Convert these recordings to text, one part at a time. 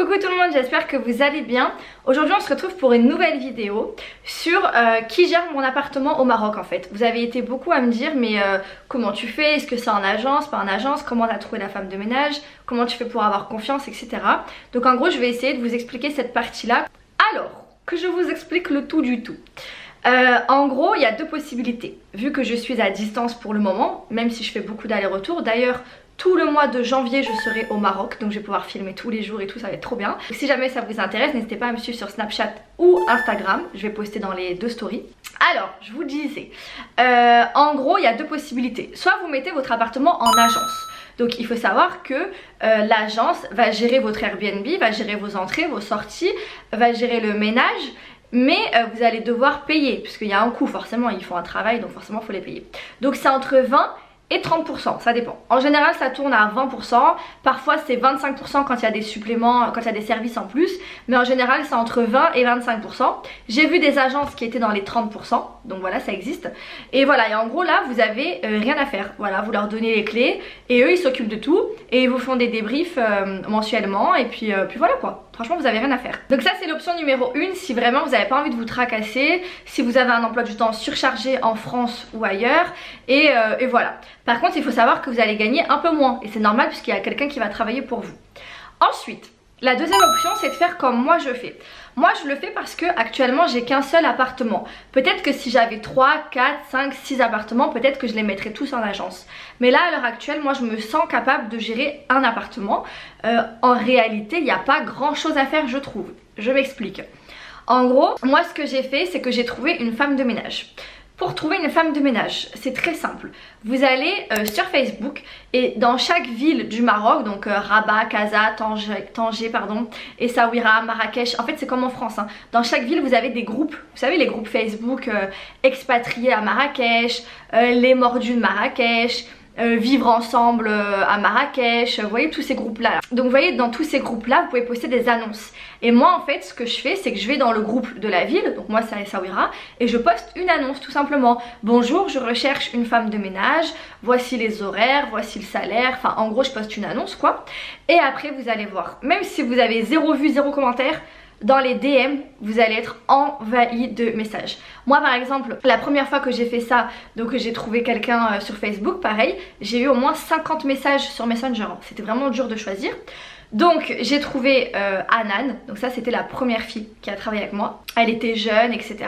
Coucou tout le monde, j'espère que vous allez bien. Aujourd'hui on se retrouve pour une nouvelle vidéo sur qui gère mon appartement au Maroc en fait. Vous avez été beaucoup à me dire mais comment tu fais, est-ce que c'est en agence, pas en agence, comment t'as trouvé la femme de ménage, comment tu fais pour avoir confiance, etc. Donc en gros je vais essayer de vous expliquer cette partie là. Alors que je vous explique le tout du tout. En gros il y a deux possibilités. Vu que je suis à distance pour le moment, même si je fais beaucoup d'allers-retours, d'ailleurs tout le mois de janvier je serai au Maroc, donc je vais pouvoir filmer tous les jours et tout, ça va être trop bien. Donc, si jamais ça vous intéresse, n'hésitez pas à me suivre sur Snapchat ou Instagram, je vais poster dans les deux stories. Alors, je vous disais, en gros il y a deux possibilités. Soit vous mettez votre appartement en agence. Donc il faut savoir que l'agence va gérer votre Airbnb, va gérer vos entrées, vos sorties, va gérer le ménage. Mais vous allez devoir payer, puisqu'il y a un coût forcément, ils font un travail donc forcément il faut les payer. Donc c'est entre 20 et 30%, ça dépend. En général ça tourne à 20%, parfois c'est 25% quand il y a des suppléments, quand il y a des services en plus, mais en général c'est entre 20 et 25%. J'ai vu des agences qui étaient dans les 30%, donc voilà ça existe. Et voilà, et en gros là vous avez rien à faire, voilà, vous leur donnez les clés et eux ils s'occupent de tout et ils vous font des débriefs mensuellement et puis voilà quoi. Franchement vous avez rien à faire. Donc ça c'est l'option numéro 1 si vraiment vous n'avez pas envie de vous tracasser, si vous avez un emploi du temps surchargé en France ou ailleurs et voilà. Par contre il faut savoir que vous allez gagner un peu moins et c'est normal puisqu'il y a quelqu'un qui va travailler pour vous. Ensuite, la deuxième option c'est de faire comme moi je fais. Moi je le fais parce que actuellement j'ai qu'un seul appartement. Peut-être que si j'avais 3, 4, 5, 6 appartements, peut-être que je les mettrais tous en agence. Mais là à l'heure actuelle moi je me sens capable de gérer un appartement. En réalité il n'y a pas grand chose à faire je trouve. Je m'explique. En gros moi ce que j'ai fait c'est que j'ai trouvé une femme de ménage. Pour trouver une femme de ménage, c'est très simple. Vous allez sur Facebook et dans chaque ville du Maroc, donc Rabat, Casa, Tanger, pardon, Essaouira, Marrakech, en fait c'est comme en France, hein. Dans chaque ville vous avez des groupes, vous savez les groupes Facebook expatriés à Marrakech, les mordus de Marrakech, vivre ensemble à Marrakech, vous voyez tous ces groupes là. Donc vous voyez dans tous ces groupes là vous pouvez poster des annonces. Et moi en fait ce que je fais c'est que je vais dans le groupe de la ville, donc moi c'est à Essaouira, et je poste une annonce tout simplement. Bonjour, je recherche une femme de ménage, voici les horaires, voici le salaire, enfin en gros je poste une annonce quoi. Et après vous allez voir, même si vous avez 0 vue, 0 commentaire, dans les DM vous allez être envahi de messages. Moi par exemple la première fois que j'ai fait ça, donc j'ai trouvé quelqu'un sur Facebook, pareil, j'ai eu au moins 50 messages sur Messenger. C'était vraiment dur de choisir. Donc j'ai trouvé Anan, donc ça c'était la première fille qui a travaillé avec moi. Elle était jeune etc.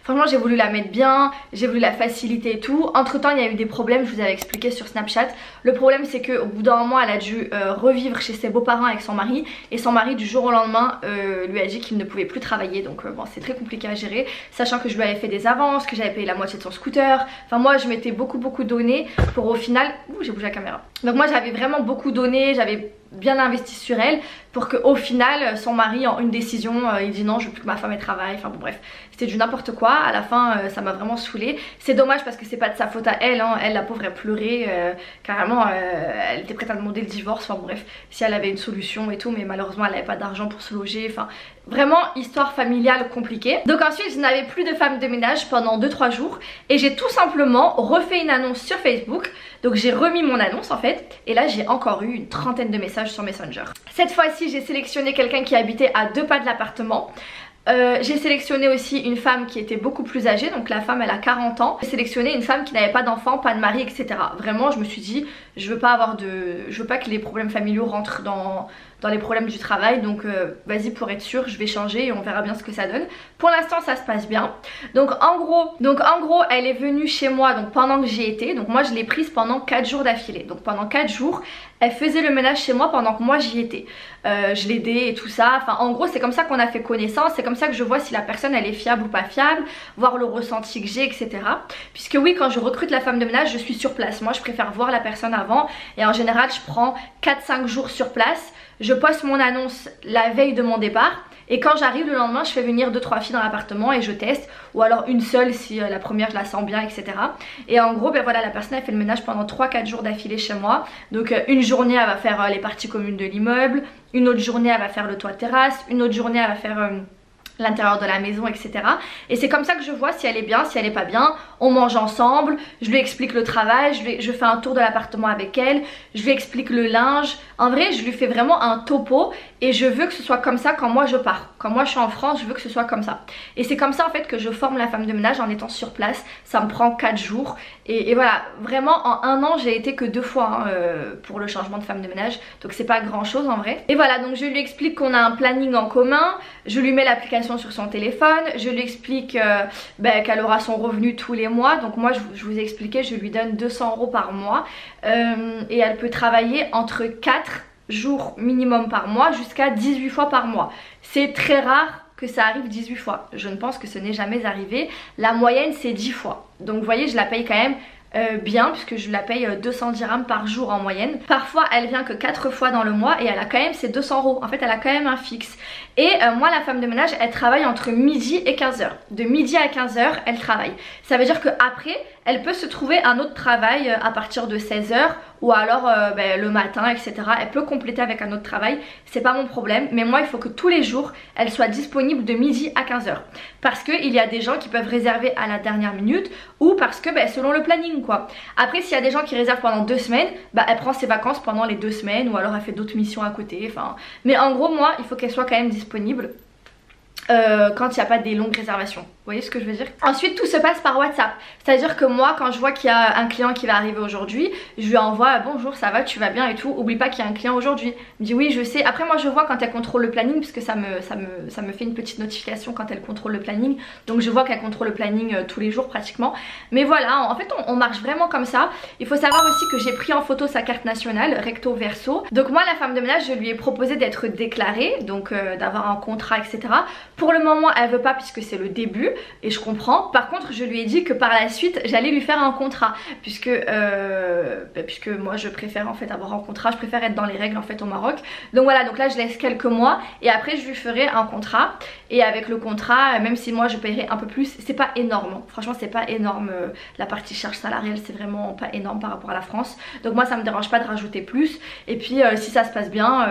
Franchement j'ai voulu la mettre bien, j'ai voulu la faciliter et tout. Entre temps il y a eu des problèmes, je vous avais expliqué sur Snapchat. Le problème c'est qu'au bout d'un moment elle a dû revivre chez ses beaux-parents avec son mari. Et son mari du jour au lendemain lui a dit qu'il ne pouvait plus travailler. Donc bon c'est très compliqué à gérer. Sachant que je lui avais fait des avances, que j'avais payé la moitié de son scooter. Enfin moi je m'étais beaucoup donné pour au final... Ouh j'ai bougé la caméra. Donc moi j'avais vraiment beaucoup donné, j'avais bien investi sur elle pour qu'au final son mari en une décision il dit non je veux plus que ma femme elle travaille, enfin bon bref c'était du n'importe quoi. À la fin ça m'a vraiment saoulée. C'est dommage parce que c'est pas de sa faute à elle, hein. Elle la pauvre elle pleurait carrément, elle était prête à demander le divorce, enfin bref si elle avait une solution et tout, mais malheureusement elle avait pas d'argent pour se loger, enfin vraiment histoire familiale compliquée. Donc ensuite je n'avais plus de femme de ménage pendant 2-3 jours et j'ai tout simplement refait une annonce sur Facebook. Donc j'ai remis mon annonce en fait et là j'ai encore eu une trentaine de messages sur Messenger. Cette fois-ci j'ai sélectionné quelqu'un qui habitait à 2 pas de l'appartement. J'ai sélectionné aussi une femme qui était beaucoup plus âgée, donc la femme elle a 40 ans. J'ai sélectionné une femme qui n'avait pas d'enfant, pas de mari, etc. Vraiment je me suis dit je veux pas que les problèmes familiaux rentrent dans les problèmes du travail, donc vas-y pour être sûr je vais changer et on verra bien ce que ça donne. Pour l'instant ça se passe bien. Donc en gros elle est venue chez moi donc pendant que j'y étais, donc moi je l'ai prise pendant 4 jours d'affilée. Donc pendant 4 jours elle faisait le ménage chez moi pendant que moi j'y étais. Je l'aidais et tout ça, enfin en gros c'est comme ça qu'on a fait connaissance, c'est comme ça que je vois si la personne elle est fiable ou pas fiable, voir le ressenti que j'ai etc. Puisque oui quand je recrute la femme de ménage je suis sur place, moi je préfère voir la personne avant et en général je prends 4-5 jours sur place. Je poste mon annonce la veille de mon départ et quand j'arrive le lendemain je fais venir 2-3 filles dans l'appartement et je teste, ou alors une seule si la première je la sens bien etc. Et en gros ben voilà la personne elle fait le ménage pendant 3-4 jours d'affilée chez moi. Donc une journée elle va faire les parties communes de l'immeuble, une autre journée elle va faire le toit de terrasse, une autre journée elle va faire l'intérieur de la maison, etc. Et c'est comme ça que je vois si elle est bien, si elle est pas bien. On mange ensemble, je lui explique le travail, je fais un tour de l'appartement avec elle, je lui explique le linge. En vrai, je lui fais vraiment un topo et je veux que ce soit comme ça quand moi je pars. Quand moi je suis en France, je veux que ce soit comme ça. Et c'est comme ça en fait que je forme la femme de ménage en étant sur place. Ça me prend 4 jours. Et voilà, vraiment en un an, j'ai été que 2 fois pour le changement de femme de ménage. Donc c'est pas grand chose en vrai. Et voilà, donc je lui explique qu'on a un planning en commun. Je lui mets l'application sur son téléphone, je lui explique qu'elle aura son revenu tous les mois. Donc moi je vous ai expliqué, je lui donne 200 € par mois et elle peut travailler entre 4 jours minimum par mois jusqu'à 18 fois par mois. C'est très rare que ça arrive 18 fois, je ne pense que ce n'est jamais arrivé. La moyenne c'est 10 fois, donc vous voyez je la paye quand même bien, puisque je la paye 200 dirhams par jour en moyenne. Parfois elle vient que 4 fois dans le mois et elle a quand même ses 200 €. En fait elle a quand même un fixe. Et moi la femme de ménage elle travaille entre midi et 15 h. De midi à 15 h elle travaille. Ça veut dire qu'après elle peut se trouver un autre travail à partir de 16 h ou alors le matin, etc. Elle peut compléter avec un autre travail, c'est pas mon problème. Mais moi il faut que tous les jours elle soit disponible de midi à 15 h. Parce qu'il y a des gens qui peuvent réserver à la dernière minute ou parce que selon le planning quoi. Après s'il y a des gens qui réservent pendant 2 semaines, elle prend ses vacances pendant les 2 semaines ou alors elle fait d'autres missions à côté. Enfin, mais en gros moi il faut qu'elle soit quand même disponible quand il n'y a pas des longues réservations. Vous voyez ce que je veux dire? Ensuite tout se passe par WhatsApp. C'est à dire que moi quand je vois qu'il y a un client qui va arriver aujourd'hui, je lui envoie bonjour ça va, tu vas bien et tout, oublie pas qu'il y a un client aujourd'hui. Elle me dit oui je sais. Après moi je vois quand elle contrôle le planning, parce que ça me fait une petite notification quand elle contrôle le planning. Donc je vois qu'elle contrôle le planning tous les jours pratiquement. Mais voilà, en fait on marche vraiment comme ça. Il faut savoir aussi que j'ai pris en photo sa carte nationale recto verso. Donc moi la femme de ménage je lui ai proposé d'être déclarée, donc d'avoir un contrat etc. Pour le moment elle veut pas puisque c'est le début et je comprends. Par contre je lui ai dit que par la suite j'allais lui faire un contrat puisque moi je préfère en fait avoir un contrat, je préfère être dans les règles en fait au Maroc. Donc voilà, donc là je laisse quelques mois et après je lui ferai un contrat. Et avec le contrat, même si moi je paierai un peu plus, c'est pas énorme, franchement c'est pas énorme, la partie charge salariale c'est vraiment pas énorme par rapport à la France. Donc moi ça me dérange pas de rajouter plus. Et puis si ça se passe bien,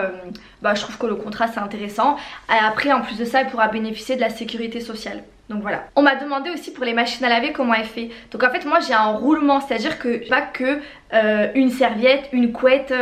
je trouve que le contrat c'est intéressant. Et après en plus de ça elle pourra bénéficier de la sécurité sociale. Donc voilà. On m'a demandé aussi pour les machines à laver comment elle fait. Donc en fait moi j'ai un roulement, c'est à dire que pas que une serviette, une couette,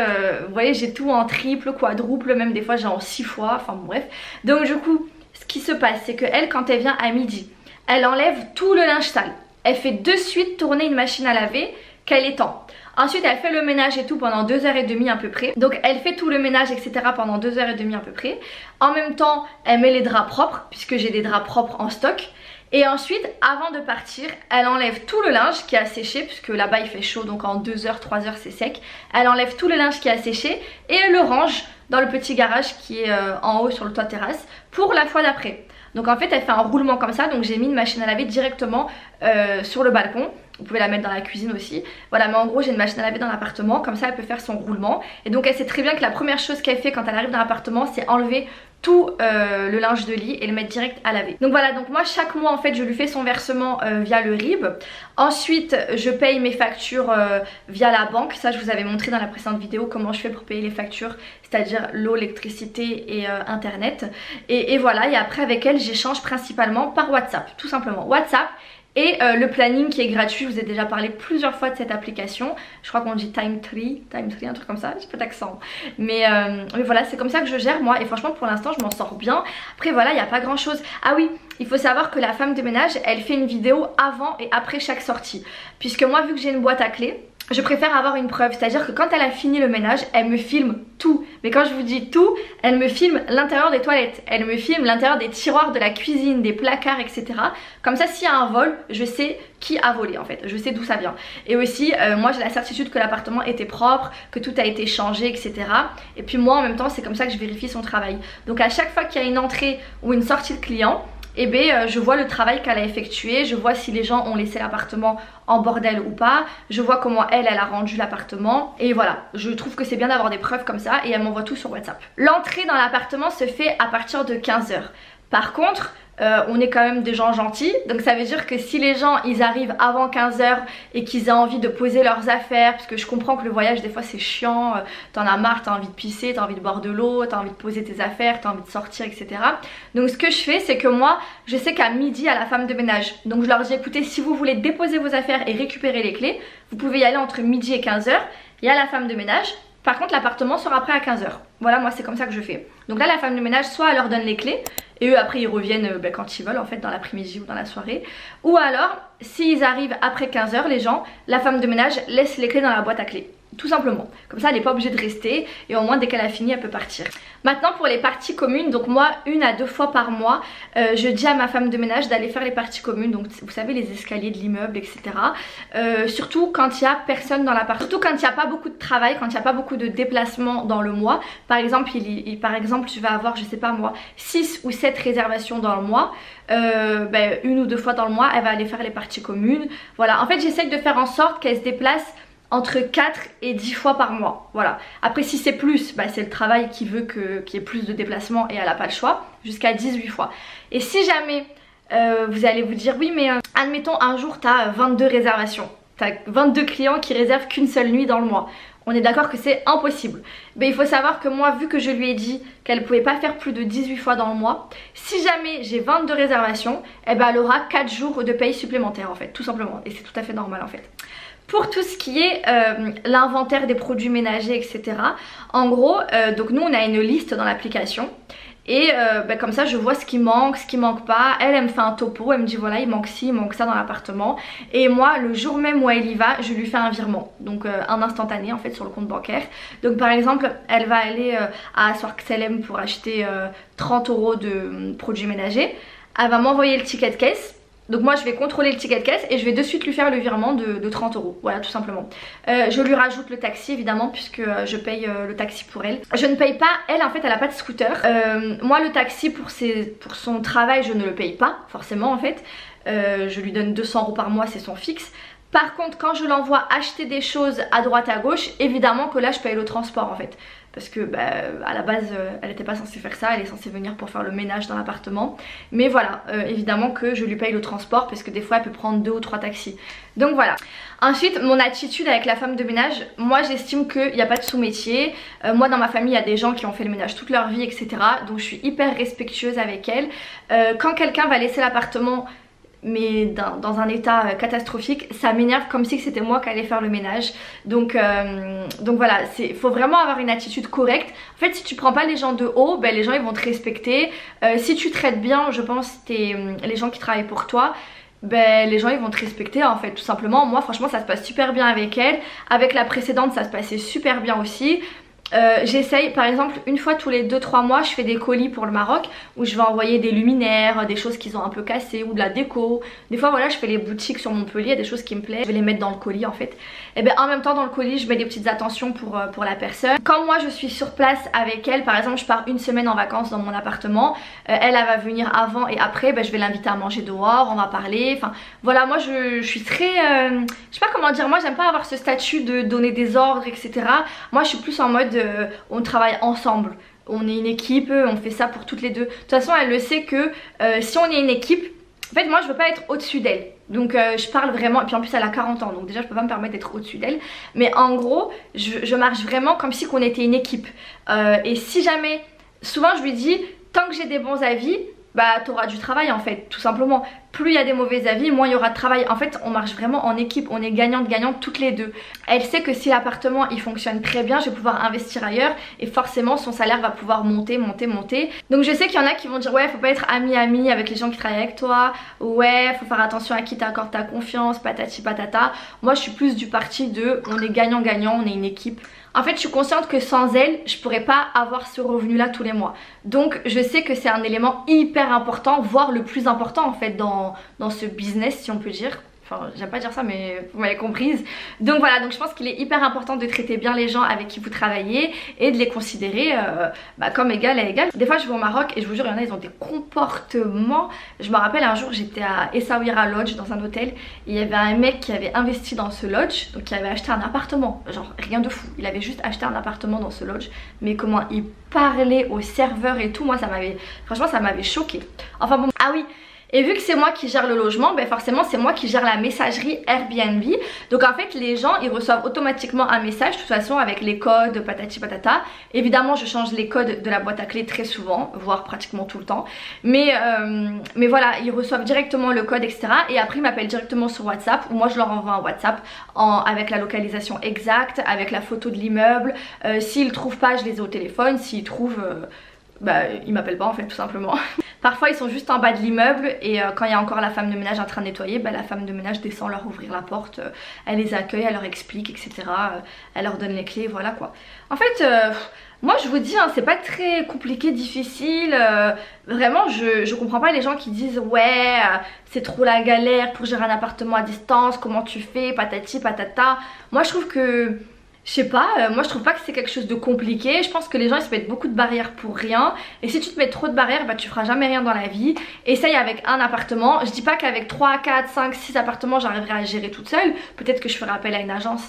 vous voyez j'ai tout en triple, quadruple, même des fois j'ai en 6 fois, enfin bon, bref. Donc du coup ce qui se passe c'est que elle quand elle vient à midi, elle enlève tout le linge sale. Elle fait de suite tourner une machine à laver qu'elle étend. Ensuite elle fait le ménage et tout pendant 2h30 à peu près. Donc elle fait tout le ménage etc pendant 2h30 à peu près. En même temps elle met les draps propres puisque j'ai des draps propres en stock. Et ensuite avant de partir elle enlève tout le linge qui a séché, puisque là-bas il fait chaud donc en 2h, 3h c'est sec. Elle enlève tout le linge qui a séché et elle le range dans le petit garage qui est en haut sur le toit terrasse pour la fois d'après. Donc en fait elle fait un roulement comme ça, donc j'ai mis une machine à laver directement sur le balcon. Vous pouvez la mettre dans la cuisine aussi. Voilà, mais en gros j'ai une machine à laver dans l'appartement, comme ça elle peut faire son roulement. Et donc elle sait très bien que la première chose qu'elle fait quand elle arrive dans l'appartement c'est enlever tout le linge de lit et le mettre direct à laver. Donc voilà, donc moi chaque mois en fait je lui fais son versement via le RIB. Ensuite je paye mes factures via la banque. Ça je vous avais montré dans la précédente vidéo comment je fais pour payer les factures, c'est-à-dire l'eau, l'électricité et internet. Et voilà, et après avec elle j'échange principalement par WhatsApp, tout simplement WhatsApp. Et le planning qui est gratuit, je vous ai déjà parlé plusieurs fois de cette application. Je crois qu'on dit Time Tree, un truc comme ça, j'ai pas d'accent. Mais voilà, c'est comme ça que je gère moi. Et franchement pour l'instant je m'en sors bien. Après voilà, il n'y a pas grand chose. Ah oui, il faut savoir que la femme de ménage, elle fait une vidéo avant et après chaque sortie. Puisque moi vu que j'ai une boîte à clés, je préfère avoir une preuve, c'est-à-dire que quand elle a fini le ménage, elle me filme tout. Mais quand je vous dis tout, elle me filme l'intérieur des toilettes, elle me filme l'intérieur des tiroirs de la cuisine, des placards, etc. Comme ça, s'il y a un vol, je sais qui a volé en fait, je sais d'où ça vient. Et aussi, moi j'ai la certitude que l'appartement était propre, que tout a été changé, etc. Et puis moi en même temps, c'est comme ça que je vérifie son travail. Donc à chaque fois qu'il y a une entrée ou une sortie de client, je vois le travail qu'elle a effectué, je vois si les gens ont laissé l'appartement en bordel ou pas, je vois comment elle a rendu l'appartement. Et voilà, je trouve que c'est bien d'avoir des preuves comme ça et elle m'envoie tout sur WhatsApp. L'entrée dans l'appartement se fait à partir de 15 h. Par contre, on est quand même des gens gentils, donc ça veut dire que si les gens ils arrivent avant 15h et qu'ils aient envie de poser leurs affaires, parce que je comprends que le voyage des fois c'est chiant, t'en as marre, t'as envie de pisser, t'as envie de boire de l'eau, t'as envie de poser tes affaires, t'as envie de sortir, etc. Donc ce que je fais, c'est que moi je sais qu'à midi à la femme de ménage, donc je leur dis écoutez, si vous voulez déposer vos affaires et récupérer les clés, vous pouvez y aller entre midi et 15h, il y a la femme de ménage. Par contre l'appartement sera prêt à 15h. Voilà, moi c'est comme ça que je fais. Donc là la femme de ménage, soit elle leur donne les clés et eux après ils reviennent quand ils veulent en fait, dans l'après-midi ou dans la soirée. Ou alors s'ils arrivent après 15h les gens, la femme de ménage laisse les clés dans la boîte à clés. Tout simplement, comme ça elle n'est pas obligée de rester et au moins dès qu'elle a fini elle peut partir. Maintenant pour les parties communes, donc moi 1 à 2 fois par mois je dis à ma femme de ménage d'aller faire les parties communes, donc vous savez les escaliers de l'immeuble, etc. Surtout quand il n'y a personne dans l'appart, surtout quand il n'y a pas beaucoup de travail, quand il n'y a pas beaucoup de déplacements dans le mois. Par exemple, tu vas avoir, je sais pas moi, 6 ou 7 réservations dans le mois. 1 ou 2 fois dans le mois elle va aller faire les parties communes. Voilà, en fait j'essaye de faire en sorte qu'elle se déplace entre 4 et 10 fois par mois, voilà. Après si c'est plus, c'est le travail qui veut qu'il y ait plus de déplacements et elle n'a pas le choix, jusqu'à 18 fois. Et si jamais vous allez vous dire oui mais admettons un jour tu as 22 réservations, tu as 22 clients qui réservent qu'une seule nuit dans le mois, on est d'accord que c'est impossible. Il faut savoir que moi, vu que je lui ai dit qu'elle ne pouvait pas faire plus de 18 fois dans le mois, si jamais j'ai 22 réservations, elle aura 4 jours de paye supplémentaire en fait, tout simplement. Et c'est tout à fait normal en fait. Pour tout ce qui est l'inventaire des produits ménagers, etc. En gros, donc nous on a une liste dans l'application. Et comme ça je vois ce qui manque pas. Elle me fait un topo, elle me dit voilà il manque ci, il manque ça dans l'appartement. Et moi le jour même où elle y va, je lui fais un virement. Donc un instantané en fait sur le compte bancaire. Donc par exemple elle va aller à Swark Selem pour acheter 30 € de produits ménagers. Elle va m'envoyer le ticket de caisse. Donc moi je vais contrôler le ticket de caisse et je vais de suite lui faire le virement de 30 €. Voilà tout simplement. Je lui rajoute le taxi évidemment puisque je paye le taxi pour elle. Je ne paye pas, elle en fait elle a pas de scooter. Moi le taxi pour son travail je ne le paye pas forcément en fait. Je lui donne 200 € par mois, c'est son fixe. Par contre quand je l'envoie acheter des choses à droite à gauche, évidemment que là je paye le transport en fait. Parce que à la base elle n'était pas censée faire ça, elle est censée venir pour faire le ménage dans l'appartement. Mais voilà, évidemment que je lui paye le transport parce que des fois elle peut prendre 2 ou 3 taxis. Donc voilà. Ensuite mon attitude avec la femme de ménage, moi j'estime qu'il n'y a pas de sous-métier. Moi dans ma famille il y a des gens qui ont fait le ménage toute leur vie, etc. Donc je suis hyper respectueuse avec elle. Quand quelqu'un va laisser l'appartement mais dans un état catastrophique, ça m'énerve comme si c'était moi qui allais faire le ménage. Donc voilà, faut vraiment avoir une attitude correcte. En fait si tu prends pas les gens de haut, les gens ils vont te respecter. Si tu traites bien, je pense, les gens qui travaillent pour toi, les gens ils vont te respecter en fait tout simplement. Moi franchement ça se passe super bien avec elle. Avec la précédente ça se passait super bien aussi. J'essaye par exemple une fois tous les 2-3 mois je fais des colis pour le Maroc où je vais envoyer des luminaires, des choses qui ont un peu cassé ou de la déco. Des fois voilà je fais les boutiques sur Montpellier, des choses qui me plaisent, je vais les mettre dans le colis en fait. Et en même temps dans le colis je mets des petites attentions pour la personne. Quand moi je suis sur place avec elle, par exemple je pars une semaine en vacances dans mon appartement, elle va venir avant et après je vais l'inviter à manger dehors, on va parler, enfin voilà. Moi je suis très, je sais pas comment dire, moi j'aime pas avoir ce statut de donner des ordres etc. Moi je suis plus en mode on travaille ensemble, on est une équipe, on fait ça pour toutes les deux. De toute façon elle le sait que si on est une équipe, en fait moi je veux pas être au-dessus d'elle. Donc je parle vraiment, et puis en plus elle a 40 ans donc déjà je peux pas me permettre d'être au-dessus d'elle. Mais en gros je marche vraiment comme si qu'on était une équipe. Et si jamais, souvent je lui dis tant que j'ai des bons avis, t'auras du travail en fait tout simplement. Plus il y a des mauvais avis, moins il y aura de travail. En fait on marche vraiment en équipe, on est gagnante toutes les deux. Elle sait que si l'appartement il fonctionne très bien, je vais pouvoir investir ailleurs et forcément son salaire va pouvoir monter. Donc je sais qu'il y en a qui vont dire ouais faut pas être ami avec les gens qui travaillent avec toi, ouais faut faire attention à qui t'accorde ta confiance, patati patata. Moi je suis plus du parti de on est gagnant, on est une équipe. En fait je suis consciente que sans elle je pourrais pas avoir ce revenu là tous les mois. Donc je sais que c'est un élément hyper important, voire le plus important en fait dans ce business si on peut dire. Enfin, j'aime pas dire ça, mais vous m'avez comprise. Donc voilà, donc je pense qu'il est hyper important de traiter bien les gens avec qui vous travaillez et de les considérer comme égal à égal. Des fois je vais au Maroc et je vous jure, il y en a, ils ont des comportements. Je me rappelle un jour, j'étais à Essaouira Lodge dans un hôtel. Il y avait un mec qui avait investi dans ce lodge, donc qui avait acheté un appartement. Genre rien de fou, il avait juste acheté un appartement dans ce lodge. Mais comment il parlait aux serveurs et tout, moi franchement ça m'avait choqué. Enfin bon, ah oui. Et vu que c'est moi qui gère le logement, ben forcément c'est moi qui gère la messagerie Airbnb. Donc en fait les gens ils reçoivent automatiquement un message de toute façon avec les codes patati patata. Évidemment je change les codes de la boîte à clés très souvent, voire pratiquement tout le temps. Mais voilà, ils reçoivent directement le code etc. Et après ils m'appellent directement sur WhatsApp ou moi je leur envoie un WhatsApp avec la localisation exacte, avec la photo de l'immeuble. S'ils trouvent pas, je les ai au téléphone. S'ils trouvent... ils m'appellent pas en fait tout simplement. Parfois ils sont juste en bas de l'immeuble et quand il y a encore la femme de ménage en train de nettoyer, la femme de ménage descend leur ouvrir la porte, elle les accueille, elle leur explique etc. Elle leur donne les clés, voilà quoi. En fait moi je vous dis hein, c'est pas très compliqué, difficile, vraiment je comprends pas les gens qui disent ouais c'est trop la galère pour gérer un appartement à distance, comment tu fais, patati patata. Moi je trouve que... Je sais pas, moi je trouve pas que c'est quelque chose de compliqué. Je pense que les gens ils se mettent beaucoup de barrières pour rien. Et si tu te mets trop de barrières, tu feras jamais rien dans la vie. Essaye avec un appartement. Je dis pas qu'avec 3, 4, 5, 6 appartements j'arriverai à gérer toute seule. Peut-être que je ferai appel à une agence.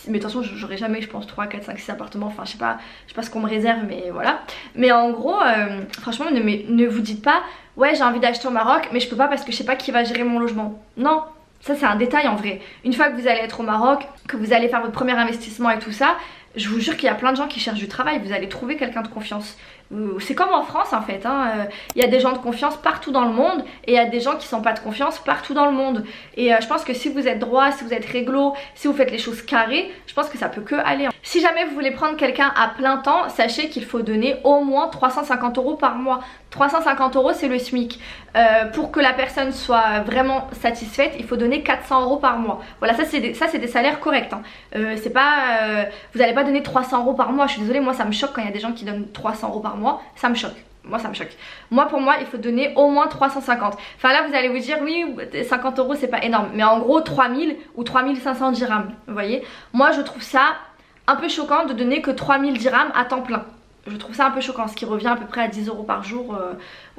Mais de toute façon j'aurai jamais je pense 3, 4, 5, 6 appartements. Enfin je sais pas ce qu'on me réserve mais voilà. Mais en gros franchement ne vous dites pas ouais j'ai envie d'acheter au Maroc mais je peux pas parce que je sais pas qui va gérer mon logement. Non. Ça c'est un détail en vrai. Une fois que vous allez être au Maroc, que vous allez faire votre premier investissement et tout ça, je vous jure qu'il y a plein de gens qui cherchent du travail. Vous allez trouver quelqu'un de confiance. C'est comme en France en fait hein. Il y a des gens de confiance partout dans le monde et il y a des gens qui sont pas de confiance partout dans le monde. Et je pense que si vous êtes droit, si vous êtes réglo, si vous faites les choses carrées, je pense que ça peut que aller. Si jamais vous voulez prendre quelqu'un à plein temps, sachez qu'il faut donner au moins 350 € par mois. 350 € c'est le SMIC. Pour que la personne soit vraiment satisfaite, il faut donner 400 € par mois. Voilà, ça c'est des salaires corrects hein. C'est pas vous n'allez pas donner 300 € par mois. Je suis désolée, moi ça me choque quand il y a des gens qui donnent 300 € par mois. Ça me choque. Moi ça me choque. Moi pour moi il faut donner au moins 350. Enfin là vous allez vous dire oui 50 € c'est pas énorme. Mais en gros 3000 ou 3500 dirhams. Vous voyez. Moi je trouve ça un peu choquant de donner que 3000 dirhams à temps plein. Je trouve ça un peu choquant, ce qui revient à peu près à 10 € par jour,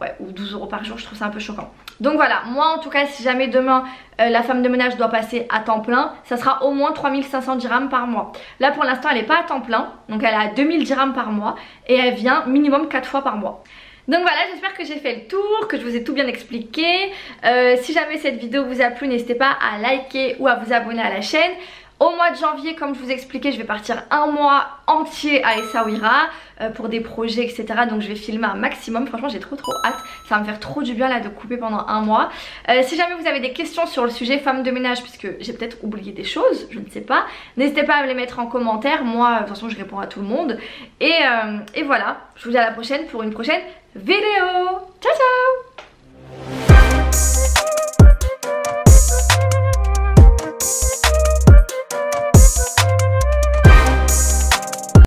ouais, ou 12 € par jour, je trouve ça un peu choquant. Donc voilà, moi en tout cas si jamais demain la femme de ménage doit passer à temps plein, ça sera au moins 3500 dirhams par mois. Là pour l'instant elle n'est pas à temps plein, donc elle est à 2000 dirhams par mois et elle vient minimum 4 fois par mois. Donc voilà, j'espère que j'ai fait le tour, que je vous ai tout bien expliqué. Si jamais cette vidéo vous a plu, n'hésitez pas à liker ou à vous abonner à la chaîne. Au mois de janvier, comme je vous expliquais, je vais partir un mois entier à Essaouira pour des projets etc. Donc je vais filmer un maximum, franchement j'ai trop hâte. Ça va me faire trop du bien là de couper pendant un mois. Si jamais vous avez des questions sur le sujet femme de ménage, puisque j'ai peut-être oublié des choses, je ne sais pas, n'hésitez pas à me les mettre en commentaire. Moi de toute façon je réponds à tout le monde. Et voilà, je vous dis à la prochaine pour une prochaine vidéo.